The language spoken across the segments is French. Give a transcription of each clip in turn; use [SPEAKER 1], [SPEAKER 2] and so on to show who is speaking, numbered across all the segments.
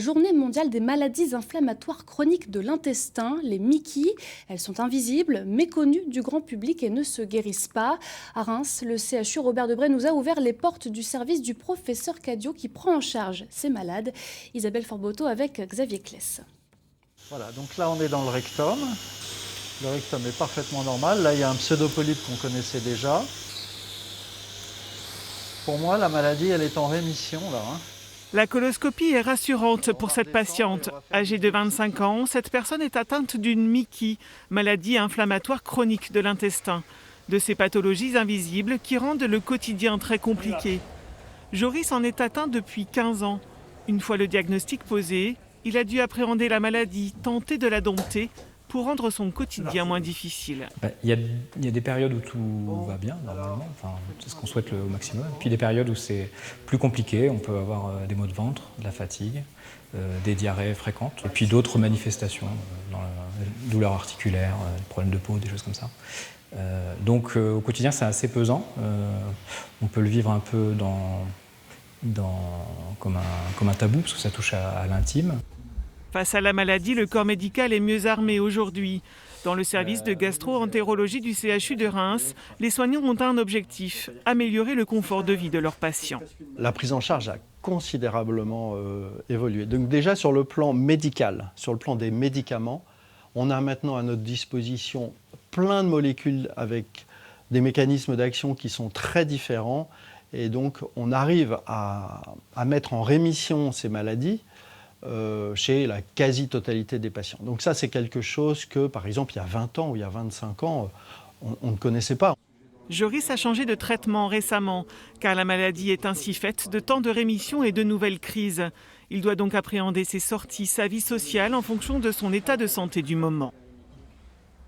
[SPEAKER 1] Journée mondiale des maladies inflammatoires chroniques de l'intestin, les MICI. Elles sont invisibles, méconnues du grand public et ne se guérissent pas. À Reims, le CHU Robert Debré nous a ouvert les portes du service du professeur Cadio qui prend en charge ces malades. Isabelle Forboto avec Xavier Kless.
[SPEAKER 2] Voilà, donc là on est dans le rectum. Le rectum est parfaitement normal. Là il y a un pseudopolype qu'on connaissait déjà. Pour moi, la maladie, elle est en rémission là.
[SPEAKER 3] La coloscopie est rassurante pour cette patiente. Âgée de 25 ans, cette personne est atteinte d'une MICI, maladie inflammatoire chronique de l'intestin. De ces pathologies invisibles qui rendent le quotidien très compliqué. Joris en est atteint depuis 15 ans. Une fois le diagnostic posé, il a dû appréhender la maladie, tenter de la dompter pour rendre son quotidien moins difficile.
[SPEAKER 4] Il y a des périodes où tout va bien, normalement, enfin, c'est ce qu'on souhaite au maximum. Puis des périodes où c'est plus compliqué, on peut avoir des maux de ventre, de la fatigue, des diarrhées fréquentes, et puis d'autres manifestations, dans la douleur articulaire, des problèmes de peau, des choses comme ça. Donc au quotidien, c'est assez pesant. On peut le vivre un peu comme un tabou, parce que ça touche à l'intime.
[SPEAKER 3] Face à la maladie, le corps médical est mieux armé aujourd'hui. Dans le service de gastro-entérologie du CHU de Reims, les soignants ont un objectif, améliorer le confort de vie de leurs patients.
[SPEAKER 2] La prise en charge a considérablement évolué. Donc déjà sur le plan médical, sur le plan des médicaments, on a maintenant à notre disposition plein de molécules avec des mécanismes d'action qui sont très différents. Et donc on arrive à mettre en rémission ces maladies chez la quasi-totalité des patients. Donc ça, c'est quelque chose que, par exemple, il y a 20 ans ou il y a 25 ans, on ne connaissait pas.
[SPEAKER 3] Joris a changé de traitement récemment, car la maladie est ainsi faite de temps de rémission et de nouvelles crises. Il doit donc appréhender ses sorties, sa vie sociale en fonction de son état de santé du moment.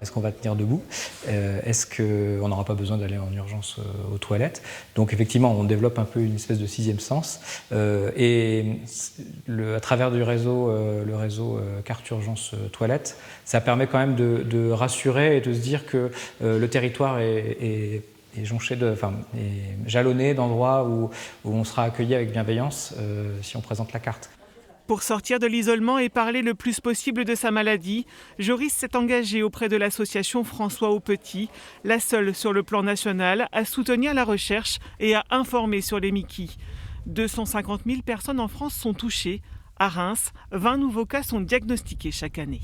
[SPEAKER 4] Est-ce qu'on va tenir debout? Est-ce qu'on n'aura pas besoin d'aller en urgence aux toilettes? Donc effectivement, on développe un peu une espèce de sixième sens. Et à travers le réseau carte urgence toilettes, ça permet quand même de rassurer et de se dire que le territoire est jonché est jalonné d'endroits où on sera accueilli avec bienveillance si on présente la carte.
[SPEAKER 3] Pour sortir de l'isolement et parler le plus possible de sa maladie, Joris s'est engagé auprès de l'association François Aupetit, la seule sur le plan national à soutenir la recherche et à informer sur les MICI. 250 000 personnes en France sont touchées. À Reims, 20 nouveaux cas sont diagnostiqués chaque année.